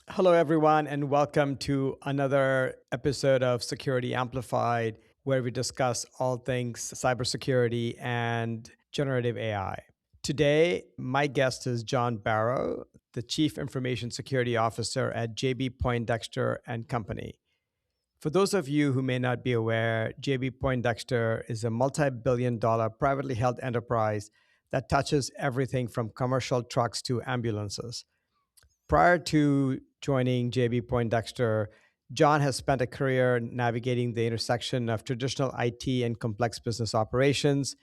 Hello, everyone, and welcome to another episode of Security Amplified, where we discuss all things cybersecurity and generative AI. Today, my guest is John Barrow, the Chief Information Security Officer at JB Poindexter and Company. For those of you who may not be aware, JB Poindexter is a multi-billion-dollar privately held enterprise that touches everything from commercial trucks to ambulances. Prior to joining JB Poindexter, John has spent a career navigating the intersection of traditional IT and complex business operations.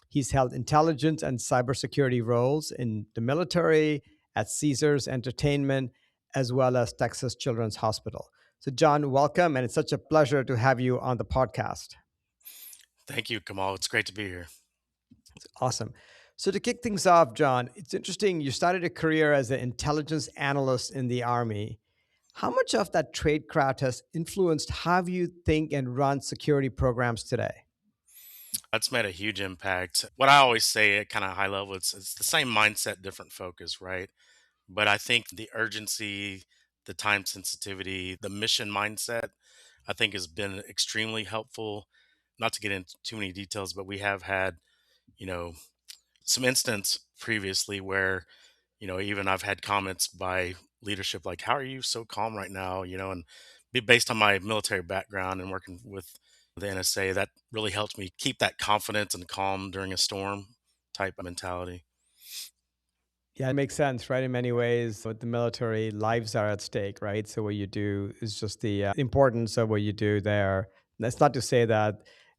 He's held intelligence and cybersecurity roles in the military, at Caesars Entertainment, as well as Texas Children's Hospital. So, John, welcome, and it's such a pleasure to have you on the podcast. Thank you, Kamal. It's great to be here. Awesome. So, to kick things off, John, it's interesting. You started a career as an intelligence analyst in the Army. How much of that tradecraft has influenced how you think and run security programs today? That's made a huge impact. What I always say at kind of high level, it's the same mindset, different focus, right? But I think the urgency, the time sensitivity, the mission mindset, I think has been extremely helpful. Not to get into too many details, but we have had, you know, some instance previously where, even I've had comments by leadership like, "How are you so calm right now?" And based on my military background and working with the NSA, that really helped me keep that confidence and calm during a storm type of mentality. Yeah, it makes sense, right? In many ways, with the military, lives are at stake, right? So, what you do is just the importance of what you do there. That's not to say that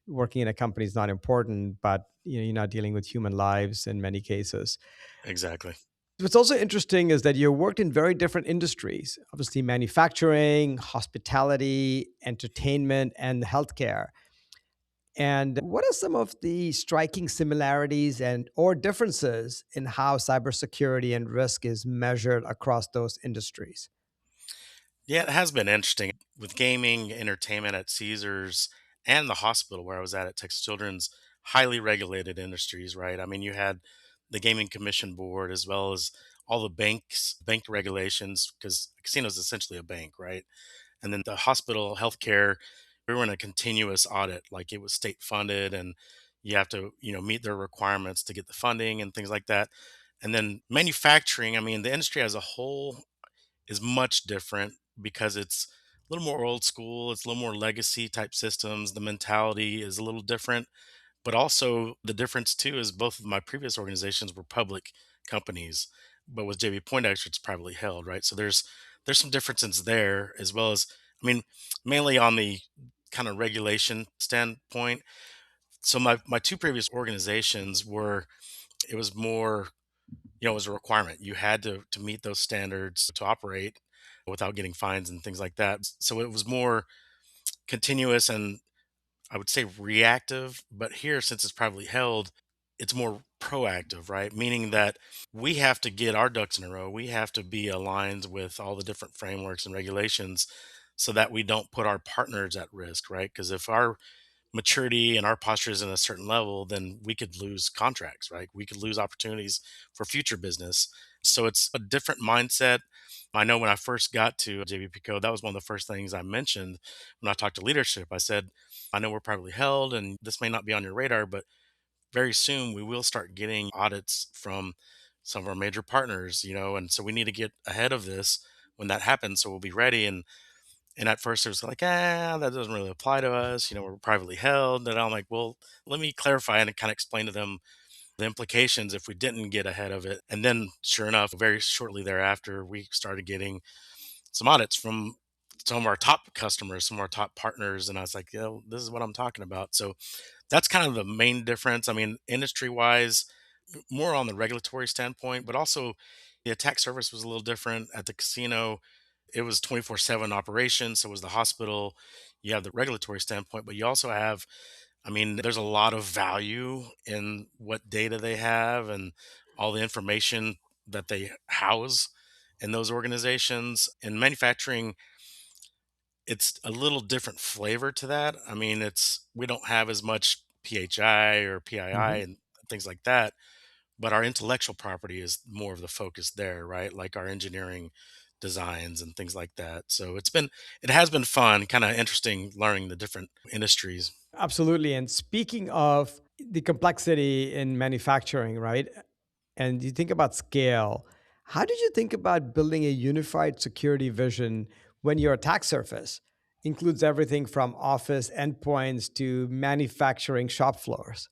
working in a company is not important, but you're not dealing with human lives in many cases. Exactly. What's also interesting is that you worked in very different industries, obviously manufacturing, hospitality, entertainment, and healthcare. And what are some of the striking similarities and or differences in how cybersecurity and risk is measured across those industries? Yeah, it has been interesting with gaming, entertainment at Caesars and the hospital where I was at Texas Children's, highly regulated industries, right? I mean, you had the Gaming Commission Board as well as all the bank regulations, because a casino is essentially a bank, right? And then the hospital healthcare, we were in a continuous audit, like it was state funded and you have to, meet their requirements to get the funding and things like that. And then manufacturing, I mean, the industry as a whole is much different because it's a little more old school, it's a little more legacy type systems. The mentality is a little different, but also the difference too is both of my previous organizations were public companies, but with JB Poindexter, it's privately held, right? So there's some differences there as well as, I mean, mainly on the kind of regulation standpoint. So my two previous organizations were, it was more, it was a requirement. You had to meet those standards to operate without getting fines and things like that. So it was more continuous and I would say reactive, but here, since it's privately held, it's more proactive, right? Meaning that we have to get our ducks in a row. We have to be aligned with all the different frameworks and regulations so that we don't put our partners at risk, right? Because if our maturity and our posture is in a certain level, then we could lose contracts, right? We could lose opportunities for future business. So it's a different mindset. I know when I first got to JVP Co, that was one of the first things I mentioned when I talked to leadership. I said, I know we're privately held and this may not be on your radar, but very soon we will start getting audits from some of our major partners, and so we need to get ahead of this when that happens. So we'll be ready. And at first it was like, that doesn't really apply to us. We're privately held. And I'm like, well, let me clarify and kind of explain to them the implications if we didn't get ahead of it. And then sure enough, very shortly thereafter, we started getting some audits from some of our top customers, some of our top partners. And I was like, this is what I'm talking about. So that's kind of the main difference. I mean, industry wise, more on the regulatory standpoint, but also the attack surface was a little different at the casino. It was 24/7 operation. So was the hospital. You have the regulatory standpoint, but you also have, I mean, there's a lot of value in what data they have and all the information that they house in those organizations. In manufacturing, it's a little different flavor to that. I mean, we don't have as much PHI or PII Mhm. and things like that, but our intellectual property is more of the focus there, right? Like our engineering designs and things like that. So it has been fun, kind of interesting learning the different industries. Absolutely. And speaking of the complexity in manufacturing, right? And you think about scale, how did you think about building a unified security vision when your attack surface includes everything from office endpoints to manufacturing shop floors?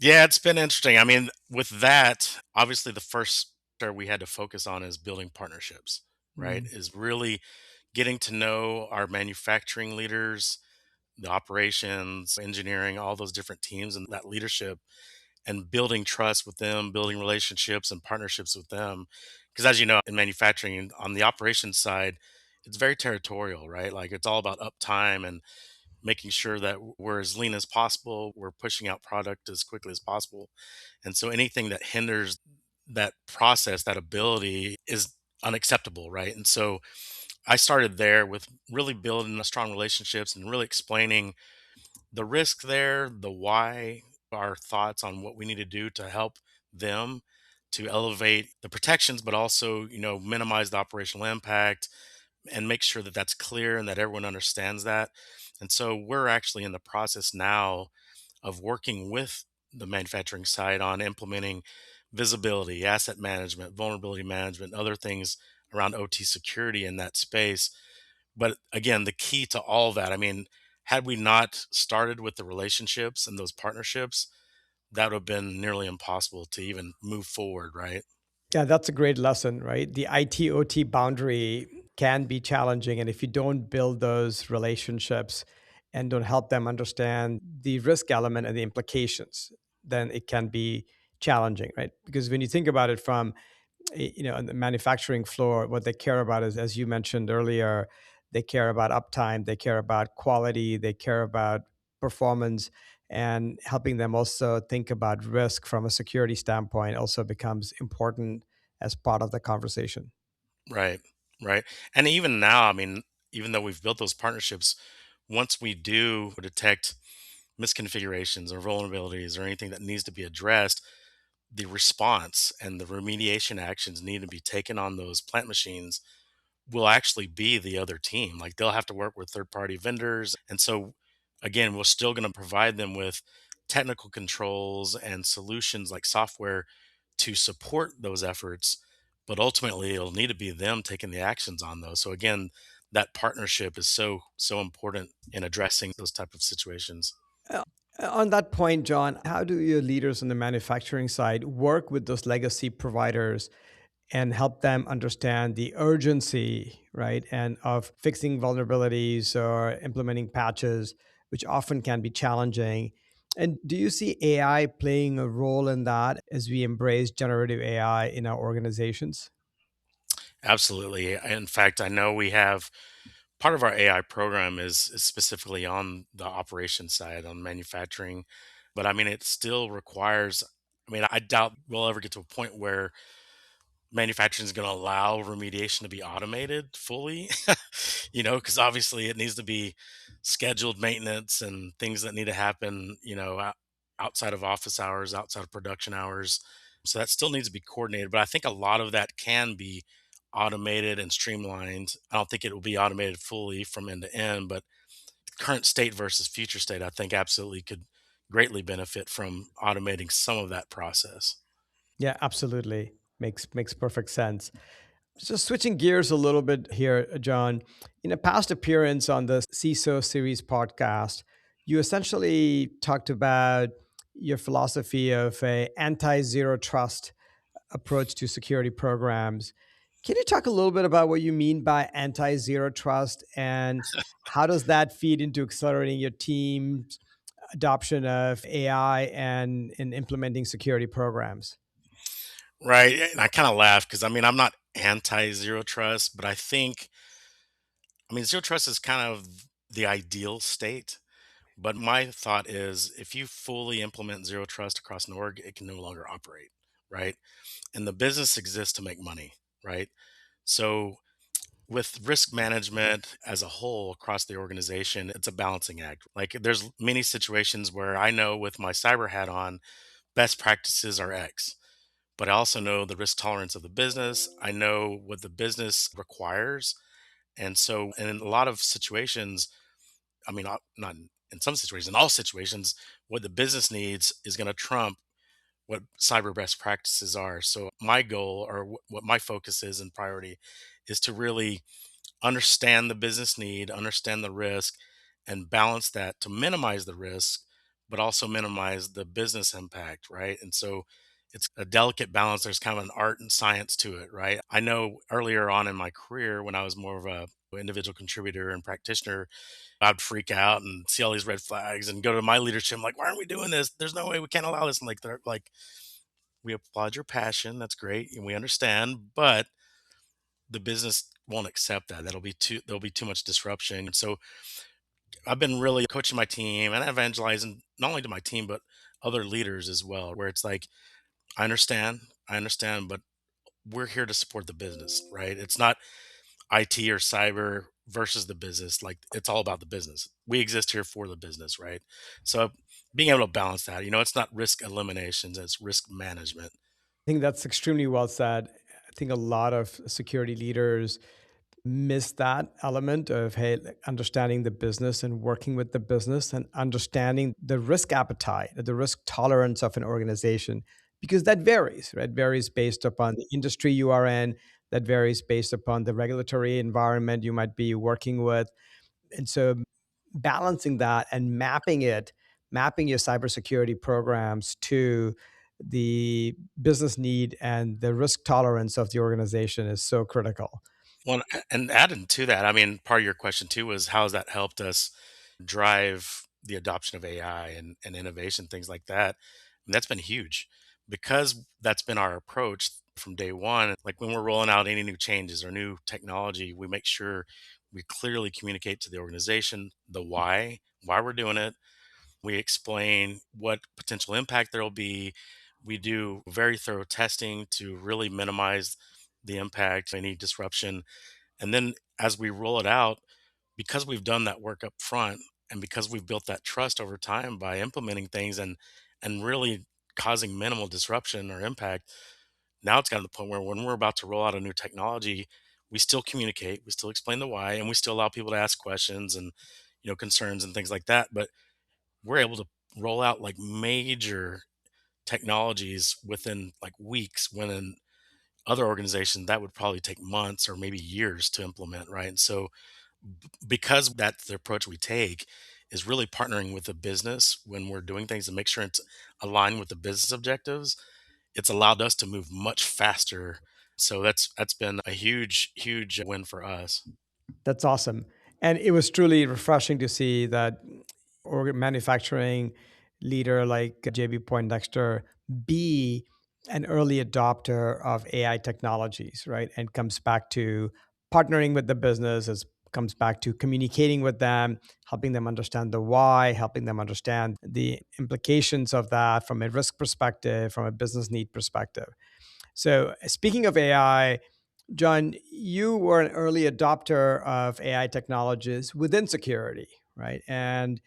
Yeah, it's been interesting. I mean, with that, obviously the first we had to focus on is building partnerships, right? Mm. Is really getting to know our manufacturing leaders, the operations, engineering, all those different teams and that leadership, and building trust with them, building relationships and partnerships with them. Because as you know, in manufacturing, on the operations side, it's very territorial, right? Like it's all about uptime and making sure that we're as lean as possible, we're pushing out product as quickly as possible. And so anything that hinders that process, that ability is unacceptable, right? And so I started there with really building a strong relationships and really explaining the risk there, the why, our thoughts on what we need to do to help them to elevate the protections, but also, minimize the operational impact and make sure that that's clear and that everyone understands that. And so we're actually in the process now of working with the manufacturing side on implementing visibility, asset management, vulnerability management, other things around OT security in that space. But again, the key to all that, I mean, had we not started with the relationships and those partnerships, that would have been nearly impossible to even move forward, right? Yeah, that's a great lesson, right? The IT OT boundary can be challenging. And if you don't build those relationships and don't help them understand the risk element and the implications, then it can be challenging, right? Because when you think about it from on the manufacturing floor, what they care about is, as you mentioned earlier, they care about uptime, they care about quality, they care about performance, and helping them also think about risk from a security standpoint also becomes important as part of the conversation. Right, right. And even now, I mean, even though we've built those partnerships, once we do detect misconfigurations or vulnerabilities or anything that needs to be addressed, the response and the remediation actions need to be taken on those plant machines will actually be the other team. Like they'll have to work with third party vendors. And so, again, we're still going to provide them with technical controls and solutions like software to support those efforts. But ultimately, it'll need to be them taking the actions on those. So, again, that partnership is so important in addressing those type of situations. Uh, On that point, John, how do your leaders on the manufacturing side work with those legacy providers and help them understand the urgency, right? And of fixing vulnerabilities or implementing patches, which often can be challenging. And do you see AI playing a role in that as we embrace generative AI in our organizations? Absolutely. In fact, I know we have part of our AI program is specifically on the operations side, on manufacturing. But I mean, it still requires, I mean, I doubt we'll ever get to a point where manufacturing is going to allow remediation to be automated fully, because obviously it needs to be scheduled maintenance and things that need to happen, outside of office hours, outside of production hours. So that still needs to be coordinated. But I think a lot of that can be automated and streamlined. I don't think it will be automated fully from end to end, but current state versus future state, I think absolutely could greatly benefit from automating some of that process. Yeah, absolutely. Makes perfect sense. So switching gears a little bit here, John, in a past appearance on the CISO series podcast, you essentially talked about your philosophy of a anti-zero trust approach to security programs. Can you talk a little bit about what you mean by anti-zero trust and how does that feed into accelerating your team's adoption of AI and in implementing security programs? Right. And I kind of laugh because I mean, I'm not anti zero trust, but I mean, zero trust is kind of the ideal state. But my thought is if you fully implement zero trust across an org, it can no longer operate. Right. And the business exists to make money. Right. So with risk management as a whole across the organization, it's a balancing act. Like there's many situations where I know with my cyber hat on, best practices are X. but I also know the risk tolerance of the business. I know what the business requires. And so, and in a lot of situations, I mean, not in some situations, in all situations, what the business needs is going to trump what cyber best practices are. So my goal, or what my focus is and priority, is to really understand the business need, understand the risk, and balance that to minimize the risk, but also minimize the business impact, right? And so it's a delicate balance. There's kind of an art and science to it, right? I know earlier on in my career, when I was more of a individual contributor and practitioner, I'd freak out and see all these red flags and go to my leadership. I'm like, why aren't we doing this? There's no way we can't allow this. And like, they're like, we applaud your passion. That's great. And we understand, but the business won't accept that. There'll be too much disruption. So I've been really coaching my team and evangelizing not only to my team, but other leaders as well, where it's like, I understand, but we're here to support the business, right? It's not IT or cyber versus the business. Like, it's all about the business. We exist here for the business, right? So being able to balance that, it's not risk eliminations, it's risk management. I think that's extremely well said. I think a lot of security leaders miss that element of, hey, like, understanding the business and working with the business and understanding the risk appetite, the risk tolerance of an organization, because that varies, right? Varies based upon the industry you are in, that varies based upon the regulatory environment you might be working with. And so balancing that and mapping your cybersecurity programs to the business need and the risk tolerance of the organization is so critical. Well, and adding to that, I mean, part of your question too was how has that helped us drive the adoption of AI and innovation, things like that. And that's been huge because that's been our approach from day one. Like when we're rolling out any new changes or new technology, we make sure we clearly communicate to the organization the why we're doing it. We explain what potential impact there will be. We do very thorough testing to really minimize the impact, any disruption. And then as we roll it out, because we've done that work up front and because we've built that trust over time by implementing things and really causing minimal disruption or impact, now it's gotten to the point where when we're about to roll out a new technology, we still communicate, we still explain the why, and we still allow people to ask questions and concerns and things like that. But we're able to roll out like major technologies within like weeks when in other organizations that would probably take months or maybe years to implement, right? And so because that's the approach we take, is really partnering with the business when we're doing things to make sure it's aligned with the business objectives. It's allowed us to move much faster. So that's been a huge win for us. That's awesome. And it was truly refreshing to see that manufacturing leader like JB Poindexter be an early adopter of AI technologies, right? And comes back to partnering with the business, as comes back to communicating with them, helping them understand the why, helping them understand the implications of that from a risk perspective, from a business need perspective. So, speaking of AI, John, you were an early adopter of AI technologies within security, right? And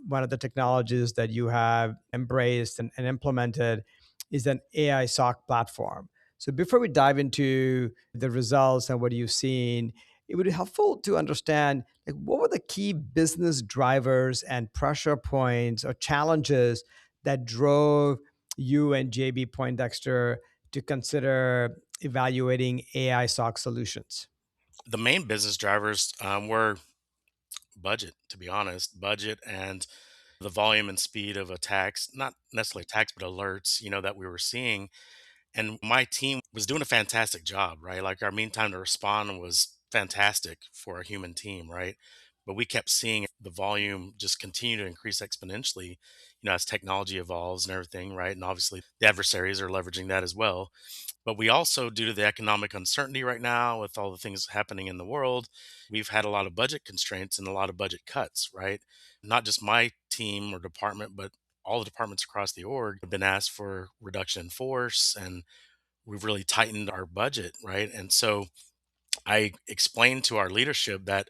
one of the technologies that you have embraced and implemented is an AI SOC platform. So before we dive into the results and what you've seen, it would be helpful to understand, like, what were the key business drivers and pressure points or challenges that drove you and JB Poindexter to consider evaluating AI SOC solutions? The main business drivers were budget, to be honest, budget and the volume and speed of attacks, not necessarily attacks, but alerts, that we were seeing. And my team was doing a fantastic job, right? Like our mean time to respond was fantastic for a human team, right? But we kept seeing the volume just continue to increase exponentially, as technology evolves and everything, right? And obviously the adversaries are leveraging that as well. But we also, due to the economic uncertainty right now, with all the things happening in the world, we've had a lot of budget constraints and a lot of budget cuts, right? Not just my team or department, but all the departments across the org have been asked for reduction in force, and we've really tightened our budget, right? And so I explained to our leadership that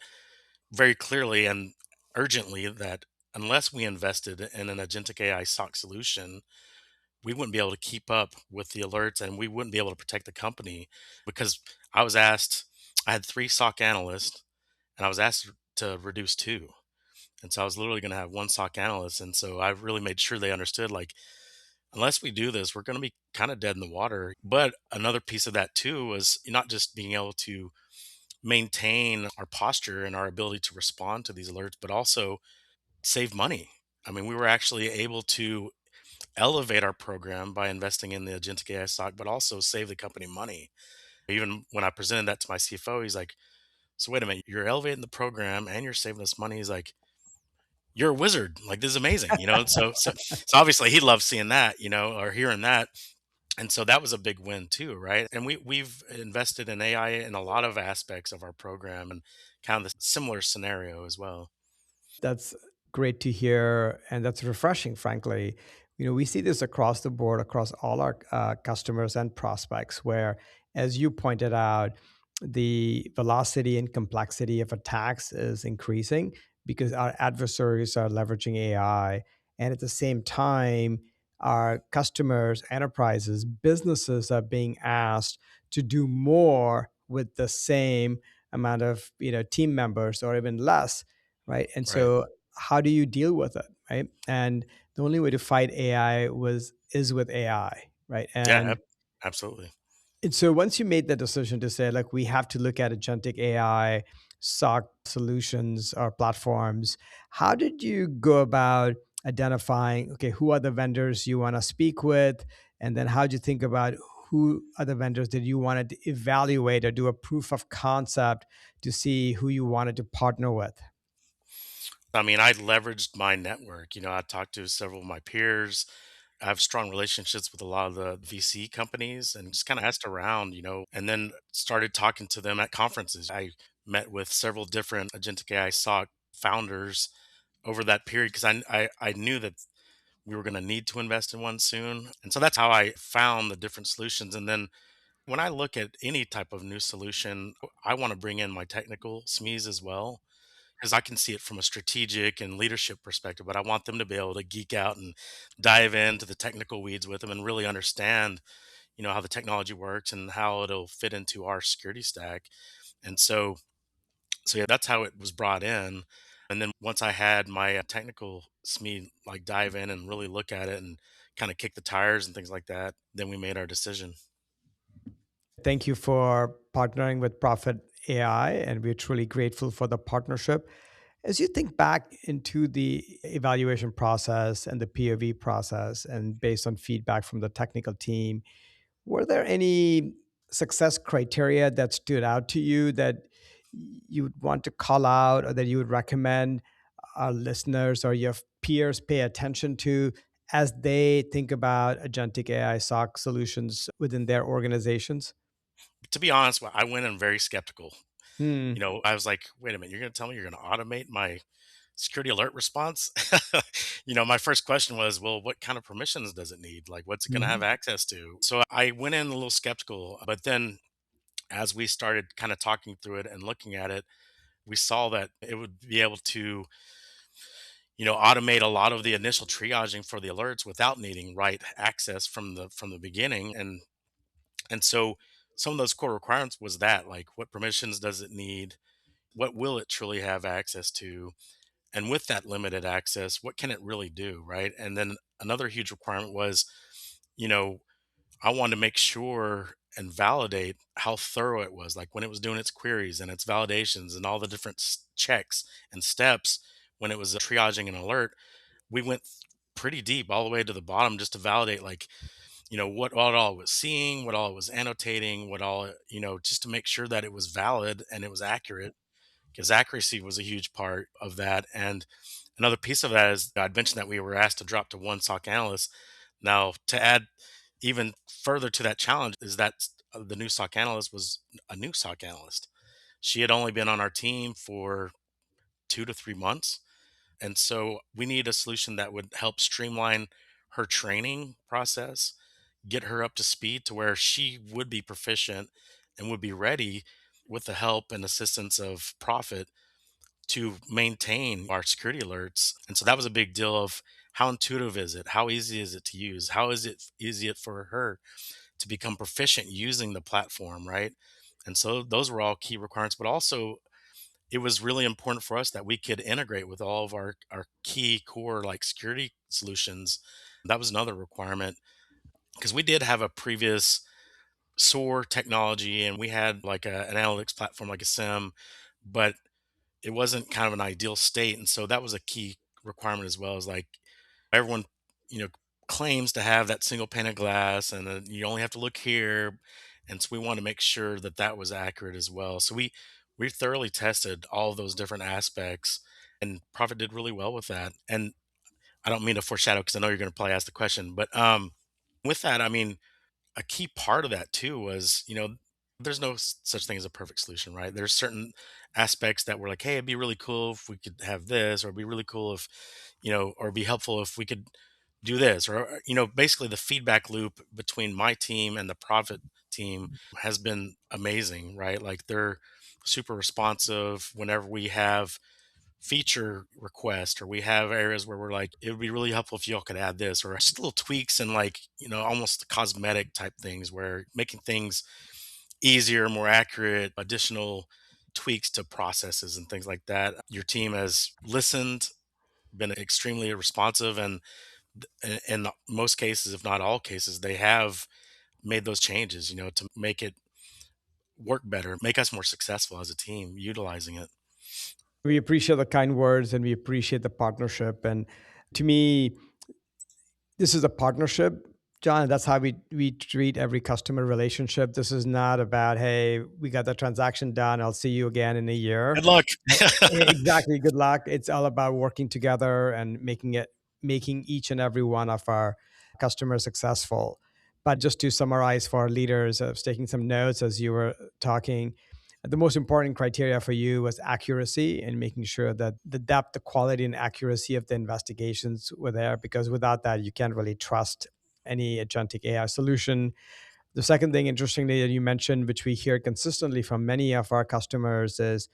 very clearly and urgently that unless we invested in an agentic AI SOC solution, we wouldn't be able to keep up with the alerts and we wouldn't be able to protect the company because I was asked, I had 3 SOC analysts and I was asked to reduce 2. And so I was literally going to have 1 SOC analyst. And so I really made sure they understood like, unless we do this, we're going to be kind of dead in the water. But another piece of that too was not just being able to maintain our posture and our ability to respond to these alerts, but also save money. I mean, we were actually able to elevate our program by investing in the Agentic AI stock, but also save the company money. Even when I presented that to my CFO, he's like, "So wait a minute, you're elevating the program and you're saving us money." He's like, "You're a wizard! Like this is amazing, you know." And so obviously he loves seeing that, or hearing that, and so that was a big win too, right? And we've invested in AI in a lot of aspects of our program, and kind of the similar scenario as well. That's great to hear, and that's refreshing, frankly. We see this across the board, across all our customers and prospects, where, as you pointed out, the velocity and complexity of attacks is increasing because our adversaries are leveraging AI. And at the same time, our customers, enterprises, businesses are being asked to do more with the same amount of team members or even less, right? And Right? so how do you deal with it, right? And the only way to fight AI was is with AI, right? Yeah, absolutely. And so once you made the decision to say, like, we have to look at agentic AI SOC solutions or platforms, how did you go about identifying, okay, who are the vendors you want to speak with? And then how did you think about who are the vendors that you wanted to evaluate or do a proof of concept to see who you wanted to partner with? I mean, I leveraged my network. I talked to several of my peers. I have strong relationships with a lot of the VC companies and just kind of asked around, and then started talking to them at conferences. I met with several different Agentic AI SOC founders over that period because I knew that we were going to need to invest in one soon. And so that's how I found the different solutions. And then when I look at any type of new solution, I want to bring in my technical SMEs as well because I can see it from a strategic and leadership perspective, but I want them to be able to geek out and dive into the technical weeds with them and really understand, how the technology works and how it'll fit into our security stack. And so yeah, that's how it was brought in. And then once I had my technical SME like dive in and really look at it and kind of kick the tires and things like that, then we made our decision. Thank you for partnering with Profit AI, and we're truly grateful for the partnership. As you think back into the evaluation process and the POV process, and based on feedback from the technical team, were there any success criteria that stood out to you that you would want to call out or that you would recommend our listeners or your peers pay attention to as they think about agentic AI SOC solutions within their organizations? To be honest, I went in very skeptical. Hmm. I was like, wait a minute, you're going to tell me you're going to automate my security alert response? My first question was, well, what kind of permissions does it need? Like, what's it going to have Mhm. access to? So I went in a little skeptical, but then as we started kind of talking through it and looking at it, we saw that it would be able to, automate a lot of the initial triaging for the alerts without needing right access from the beginning. And so some of those core requirements was that, like, what permissions does it need? What will it truly have access to? And with that limited access, what can it really do, right? And then another huge requirement was, you know I wanted to make sure and validate how thorough it was, like when it was doing its queries and its validations and all the different checks and steps. When it was triaging an alert, we went pretty deep all the way to the bottom just to validate, like, what all it was seeing, what all it was annotating, what all just to make sure that it was valid and it was accurate, because accuracy was a huge part of that. And another piece of that is, I'd mentioned that we were asked to drop to 1 SOC analyst. Now, to add even further to that challenge is that the new SOC analyst was a new SOC analyst. She had only been on our team for 2 to 3 months. And so we need a solution that would help streamline her training process, get her up to speed to where she would be proficient and would be ready with the help and assistance of Profit to maintain our security alerts. And so that was a big deal of How intuitive is it? How easy is it to use? How is it easy it for her to become proficient using the platform, right? And so those were all key requirements, but also it was really important for us that we could integrate with all of our key core like security solutions. That was another requirement because we did have a previous SOAR technology and we had like an analytics platform like a SIM, but it wasn't kind of an ideal state. And so that was a key requirement as well as like everyone, you know, claims to have that single pane of glass and you only have to look here. And so we want to make sure that that was accurate as well. So we thoroughly tested all of those different aspects and Profit did really well with that. And I don't mean to foreshadow because I know you're going to probably ask the question, but with that, I mean, a key part of that too was, there's no such thing as a perfect solution, right? There's certain aspects that were like, hey, it'd be really cool if we could have this, or it'd be really cool if, or it'd be helpful if we could do this, or, basically the feedback loop between my team and the profit team has been amazing, right? Like they're super responsive whenever we have feature request or we have areas where we're like it would be really helpful if y'all could add this or just little tweaks and like almost cosmetic type things where making things easier, more accurate, additional tweaks to processes and things like that. Your team has listened, been extremely responsive, and in most cases, if not all cases, they have made those changes, to make it work better, make us more successful as a team utilizing it. We appreciate the kind words and we appreciate the partnership. And to me, this is a partnership, John. That's how we treat every customer relationship. This is not about, hey, we got the transaction done. I'll see you again in a year. Good luck. Exactly. Good luck. It's all about working together and making each and every one of our customers successful. But just to summarize for our leaders, I was taking some notes as you were talking. The most important criteria for you was accuracy and making sure that the depth, the quality, and accuracy of the investigations were there, because without that, you can't really trust any agentic AI solution. The second thing, interestingly, that you mentioned, which we hear consistently from many of our customers, is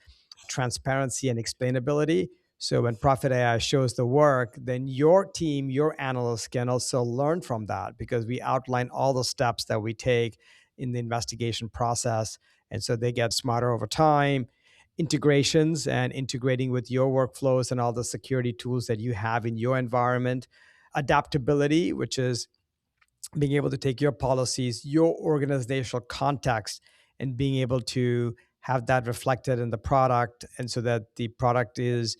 transparency and explainability. So when Profit AI shows the work, then your team, your analysts can also learn from that because we outline all the steps that we take in the investigation process. And so they get smarter over time. Integrations and integrating with your workflows and all the security tools that you have in your environment. Adaptability, which is being able to take your policies, your organizational context, and being able to have that reflected in the product. And so that the product is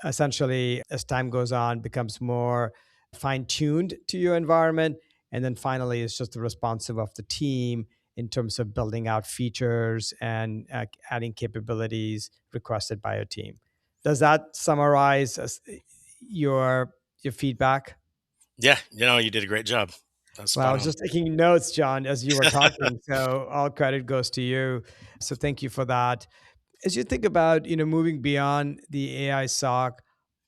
essentially, as time goes on, becomes more fine tuned to your environment. And then finally, it's just the responsive of the team in terms of building out features and adding capabilities requested by your team. Does that summarize your feedback? Yeah, you did a great job. That's Well, I spot was on. just taking notes, John, as you were talking. So all credit goes to you. So thank you for that. As you think about, moving beyond the AI SOC,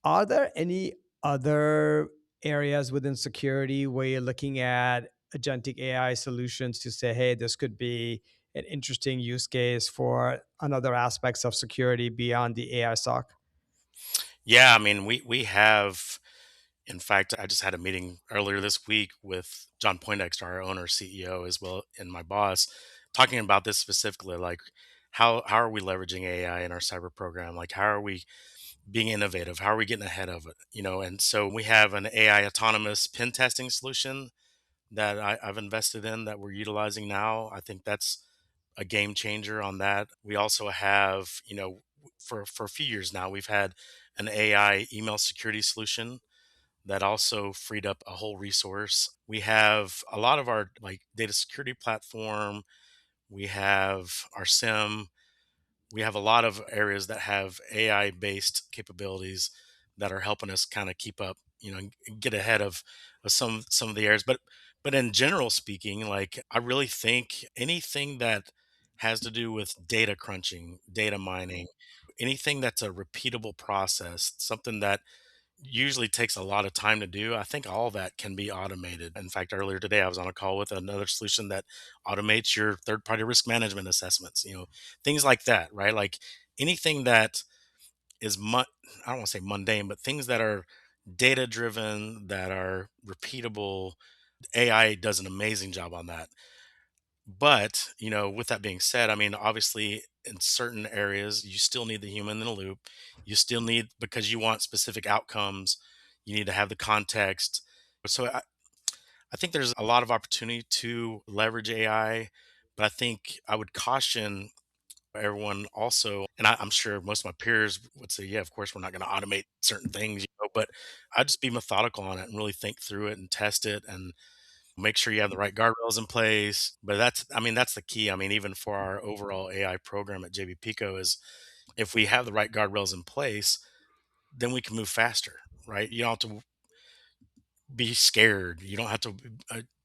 are there any other areas within security where you're looking at agentic AI solutions to say, hey, this could be an interesting use case for another aspects of security beyond the AI SOC? Yeah, I mean, we have. In fact, I just had a meeting earlier this week with John Poindexter, our owner, CEO, as well, and my boss, talking about this specifically. Like, how are we leveraging AI in our cyber program? Like, how are we being innovative? How are we getting ahead of it? And so we have an AI autonomous pen testing solution that I've invested in that we're utilizing now. I think that's a game changer on that. We also have, for a few years now, we've had an AI email security solution that also freed up a whole resource. We have a lot of our like data security platform. We have our SIM. We have a lot of areas that have AI based capabilities that are helping us kind of keep up, and get ahead of some of the areas. But in general speaking, like I really think anything that has to do with data crunching, data mining, anything that's a repeatable process, something that usually takes a lot of time to do. I think all that can be automated. In fact, earlier today, I was on a call with another solution that automates your third party risk management assessments, things like that, right? Like anything that is, I don't want to say mundane, but things that are data driven, that are repeatable. AI does an amazing job on that. But, with that being said, I mean, obviously, in certain areas, you still need the human in the loop. You still need, because you want specific outcomes, you need to have the context. So I think there's a lot of opportunity to leverage AI, but I think I would caution everyone also, and I'm sure most of my peers would say, yeah, of course, we're not going to automate certain things, but I'd just be methodical on it and really think through it and test it and make sure you have the right guardrails in place. But I mean, that's the key. I mean, even for our overall AI program at JB Pico is, if we have the right guardrails in place, then we can move faster, right? You don't have to be scared. You don't have to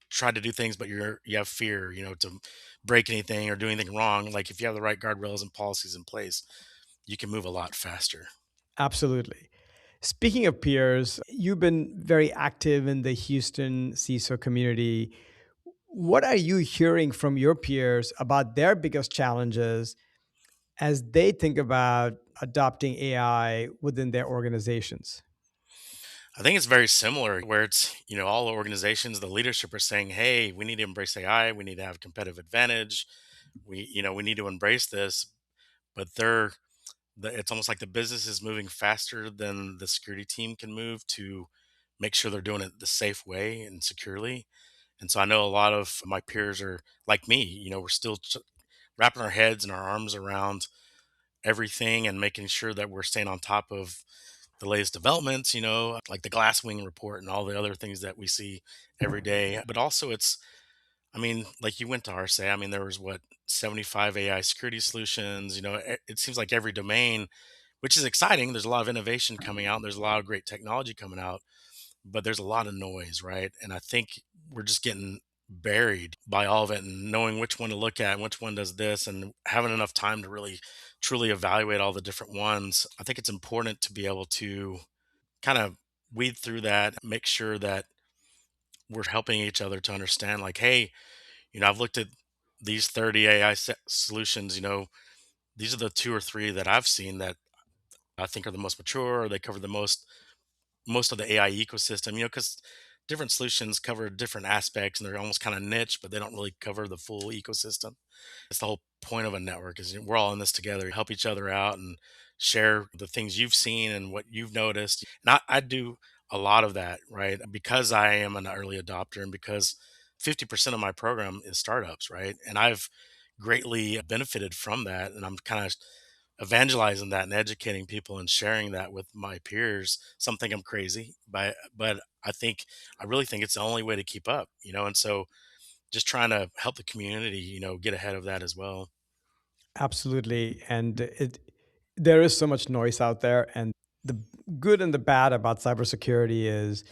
try to do things, but you have fear, to break anything or do anything wrong. Like, if you have the right guardrails and policies in place, you can move a lot faster. Absolutely. Speaking of peers, you've been very active in the Houston CISO community. What are you hearing from your peers about their biggest challenges as they think about adopting AI within their organizations? I think it's very similar where it's, all the organizations, the leadership are saying, hey, we need to embrace AI. We need to have competitive advantage. We need to embrace this, but it's almost like the business is moving faster than the security team can move to make sure they're doing it the safe way and securely. And so I know a lot of my peers are like me, we're still wrapping our heads and our arms around everything and making sure that we're staying on top of the latest developments, like the Glasswing report and all the other things that we see every day. But also, I mean, like, you went to RSA, I mean, there was what, 75 AI security solutions, it seems like every domain, which is exciting. There's a lot of innovation coming out, and there's a lot of great technology coming out, but there's a lot of noise, right? And I think we're just getting buried by all of it, and knowing which one to look at and which one does this, and having enough time to really truly evaluate all the different ones. I think it's important to be able to kind of weed through that, make sure that we're helping each other to understand, like, hey, I've looked at these 30 AI solutions, these are the two or three that I've seen that I think are the most mature, or they cover the most of the AI ecosystem, because different solutions cover different aspects and they're almost kind of niche, but they don't really cover the full ecosystem. It's the whole point of a network is, we're all in this together, help each other out and share the things you've seen and what you've noticed. And I do a lot of that, right? Because I am an early adopter, and because 50% of my program is startups, right? And I've greatly benefited from that. And I'm kind of evangelizing that and educating people and sharing that with my peers. Some think I'm crazy, but I really think it's the only way to keep up, and so just trying to help the community, get ahead of that as well. Absolutely. And there is so much noise out there. And the good and the bad about cybersecurity is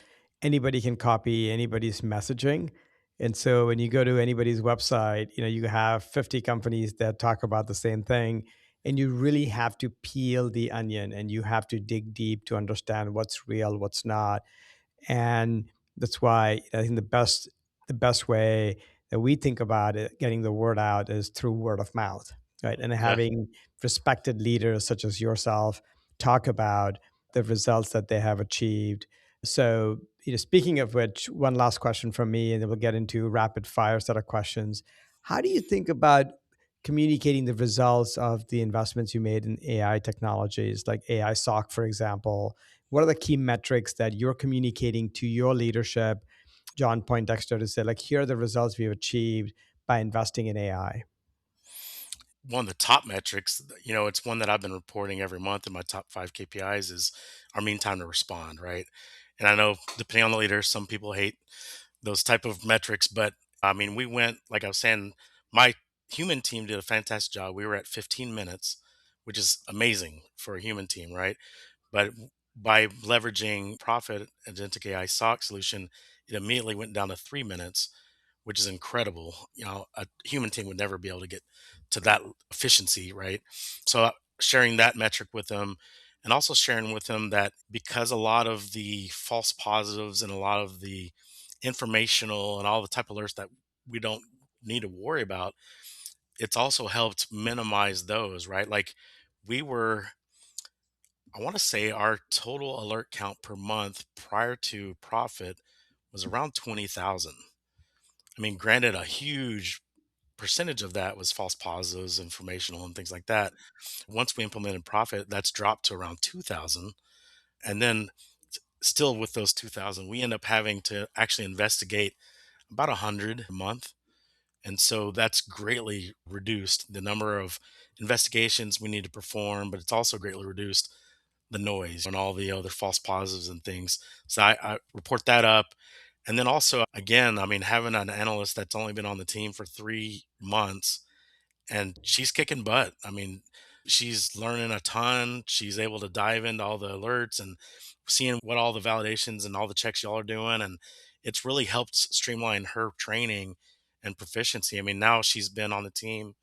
anybody can copy anybody's messaging. And so when you go to anybody's website, you have 50 companies that talk about the same thing. And you really have to peel the onion and you have to dig deep to understand what's real, what's not. And that's why I think the best way that we think about it, getting the word out, is through word of mouth, right? And Yeah. having respected leaders such as yourself talk about the results that they have achieved. So, speaking of which, one last question from me, and then we'll get into rapid fire set of questions. How do you think about communicating the results of the investments you made in AI technologies, like AI SOC, for example? What are the key metrics that you're communicating to your leadership, John Poindexter, to say, like, here are the results we've achieved by investing in AI? One of the top metrics, it's one that I've been reporting every month in my top 5 KPIs, is our mean time to respond, right? And I know, depending on the leader, some people hate those type of metrics, but I mean, we went, like I was saying, my human team did a fantastic job. We were at 15 minutes, which is amazing for a human team, right? But by leveraging Profit Agentic AI SOC solution, it immediately went down to 3 minutes, which is incredible. A human team would never be able to get to that efficiency, right? So sharing that metric with them, and also sharing with them that, because a lot of the false positives and a lot of the informational and all the type of alerts that we don't need to worry about, it's also helped minimize those, right? Like, we were I want to say our total alert count per month prior to profit was around 20,000. I mean, granted, a huge percentage of that was false positives, informational, and things like that. Once we implemented profit, that's dropped to around 2,000. And then still with those 2,000, we end up having to actually investigate about 100 a month. And so that's greatly reduced the number of investigations we need to perform, but it's also greatly reduced the noise and all the other false positives and things. So I report that up. And then also, again, I mean, having an analyst that's only been on the team for 3 months and she's kicking butt. I mean, she's learning a ton. She's able to dive into all the alerts and seeing what all the validations and all the checks y'all are doing. And it's really helped streamline her training and proficiency. I mean, now she's been on the team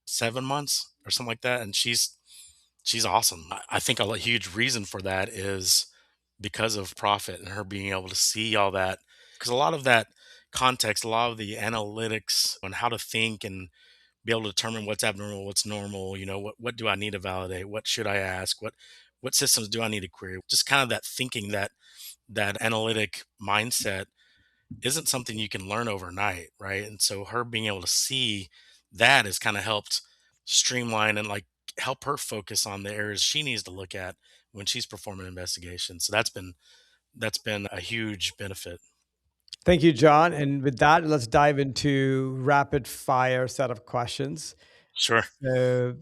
7 months or something like that. And she's awesome. I think a huge reason for that is because of profit and her being able to see all that. Because a lot of that context, a lot of the analytics on how to think and be able to determine what's abnormal, what's normal, what do I need to validate? What should I ask? What systems do I need to query? Just kind of that thinking, that analytic mindset isn't something you can learn overnight, right? And so her being able to see that has kind of helped streamline and like help her focus on the areas she needs to look at when she's performing investigations. So that's been a huge benefit. Thank you, John. And with that, let's dive into rapid fire set of questions. Sure. So,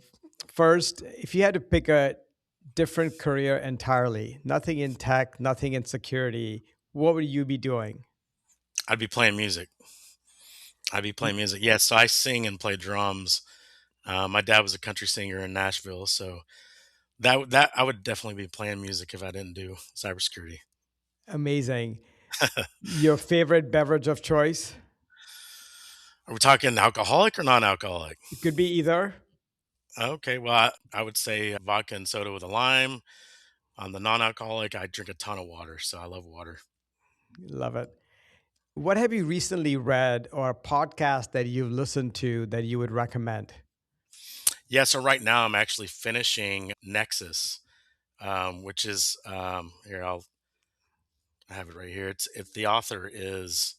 first, if you had to pick a different career entirely, nothing in tech, nothing in security, what would you be doing? I'd be playing music. I'd be playing music. Yeah. So I sing and play drums. My dad was a country singer in Nashville, so that I would definitely be playing music if I didn't do cybersecurity. Amazing. Your favorite beverage of choice? Are we talking alcoholic or non-alcoholic? It could be either. Okay, well, I would say vodka and soda with a lime. On the non-alcoholic, I drink a ton of water, so I love water. Love it. What have you recently read or a podcast that you've listened to that you would recommend? Yeah, so right now I'm actually finishing Nexus, which is here I have it right here. It's the author is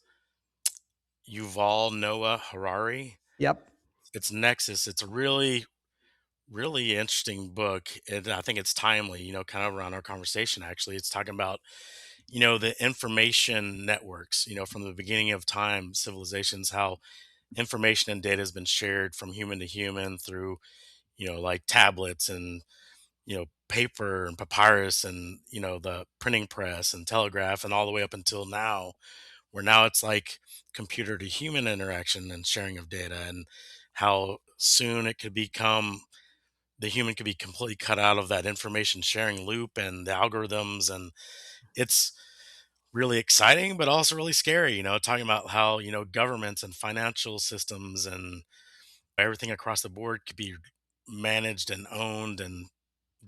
Yuval Noah Harari. Yep. It's Nexus. It's a really interesting book. And I think it's timely, kind of around our conversation, actually. It's talking about, the information networks, from the beginning of time, civilizations, how information and data has been shared from human to human through, like tablets and, paper and papyrus and, the printing press and telegraph and all the way up until now, where now it's like computer to human interaction and sharing of data and how soon it could become the human could be completely cut out of that information sharing loop and the algorithms. And it's really exciting but also really scary, talking about how governments and financial systems and everything across the board could be managed and owned and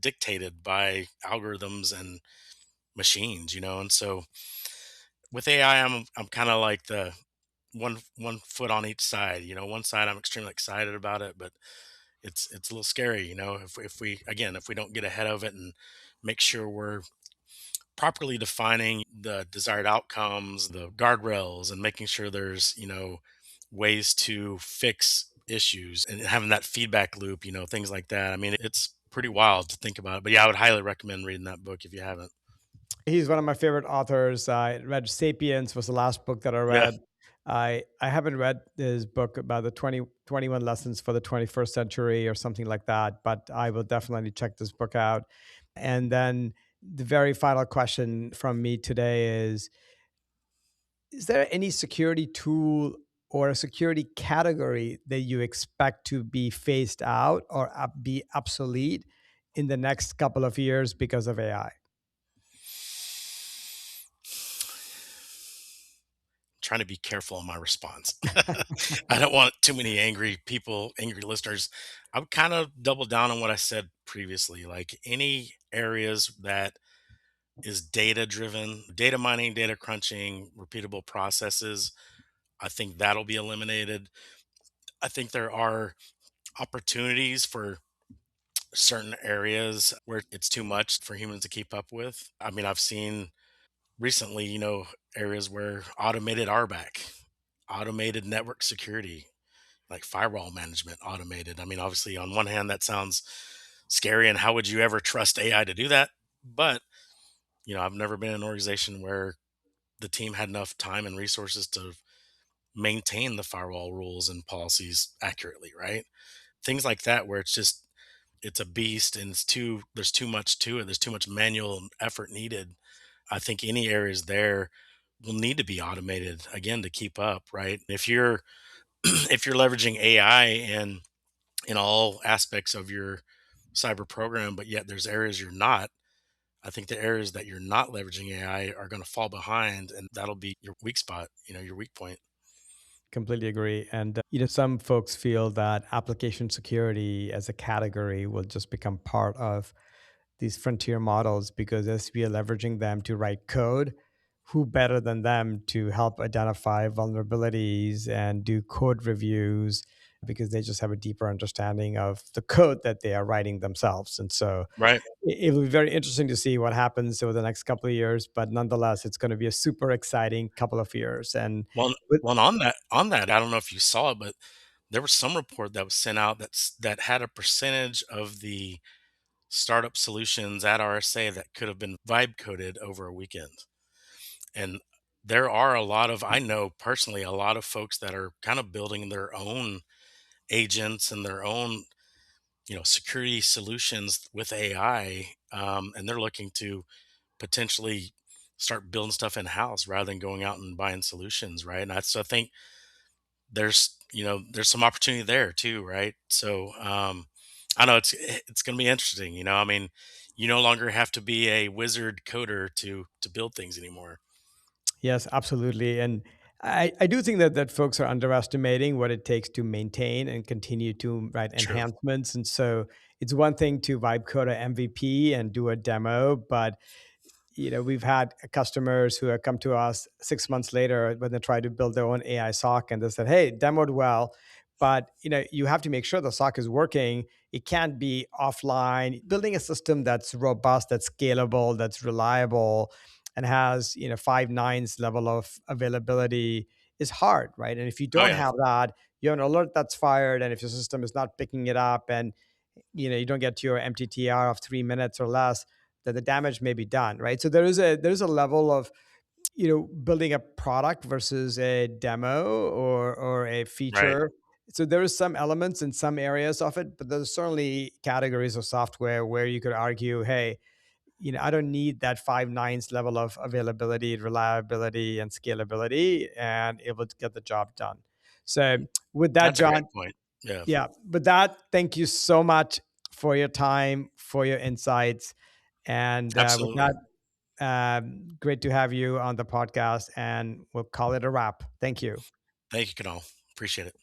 dictated by algorithms and machines. And so with AI, I'm kind of like the one foot on each side. One side I'm extremely excited about it, but it's a little scary, if we don't get ahead of it and make sure we're properly defining the desired outcomes, the guardrails, and making sure there's, ways to fix issues and having that feedback loop, things like that. I mean, it's pretty wild to think about it. But yeah, I would highly recommend reading that book if you haven't. He's one of my favorite authors. I read *Sapiens* was the last book that I Yeah. read. I haven't read his book about the 21 lessons for the 21st century or something like that, but I will definitely check this book out. And then the very final question from me today is there any security tool or a security category that you expect to be phased out or be obsolete in the next couple of years because of AI? Trying to be careful in my response. I don't want too many angry people, angry listeners. I would kind of double down on what I said previously. Like any areas that is data driven, data mining, data crunching, repeatable processes, I think that'll be eliminated. I think there are opportunities for certain areas where it's too much for humans to keep up with. I mean, I've seen recently, areas where automated RBAC, automated network security, like firewall management automated. I mean, obviously, on one hand, that sounds scary, and how would you ever trust AI to do that? But, I've never been in an organization where the team had enough time and resources to maintain the firewall rules and policies accurately, right? Things like that, where it's a beast and there's too much to it. There's too much manual effort needed. I think any areas there will need to be automated again to keep up, right? If you're if you're leveraging AI in all aspects of your cyber program, but yet there's areas you're not, I think the areas that you're not leveraging AI are going to fall behind, and that'll be your weak spot, your weak point. Completely agree. And, some folks feel that application security as a category will just become part of these frontier models because as we are leveraging them to write code, who better than them to help identify vulnerabilities and do code reviews because they just have a deeper understanding of the code that they are writing themselves. And so Right. it will be very interesting to see what happens over the next couple of years, but nonetheless, it's going to be a super exciting couple of years. And Well, with well, on that, I don't know if you saw it, but there was some report that was sent out that had a percentage of the startup solutions at RSA that could have been vibe coded over a weekend. And there are I know personally, a lot of folks that are kind of building their own agents and their own, security solutions with AI. And they're looking to potentially start building stuff in house rather than going out and buying solutions. Right. And I think there's some opportunity there too. Right. So, I know it's going to be interesting. I mean, you no longer have to be a wizard coder to build things anymore. Yes, absolutely. And I do think that folks are underestimating what it takes to maintain and continue to write True. enhancements. And so it's one thing to vibe code a MVP and do a demo, but we've had customers who have come to us 6 months later when they try to build their own AI SOC and they said, hey, demoed well, but you have to make sure the SOC is working. It can't be offline. Building a system that's robust, that's scalable, that's reliable, and has 5 nines level of availability is hard, right? And if you Oh don't yeah. have that, you have an alert that's fired, and if your system is not picking it up, and you don't get to your MTTR of 3 minutes or less, that the damage may be done, right? So there's a level of building a product versus a demo or a Right. feature. So there is some elements in some areas of it, but there's certainly categories of software where you could argue, hey, I don't need that 5 nines level of availability, reliability, and scalability, and able to get the job done. So with that, That's a great John, point. Yeah. yeah, with that, thank you so much for your time, for your insights, and with Absolutely. that, great to have you on the podcast, and we'll call it a wrap. Thank you. Thank you, Kanal. Appreciate it.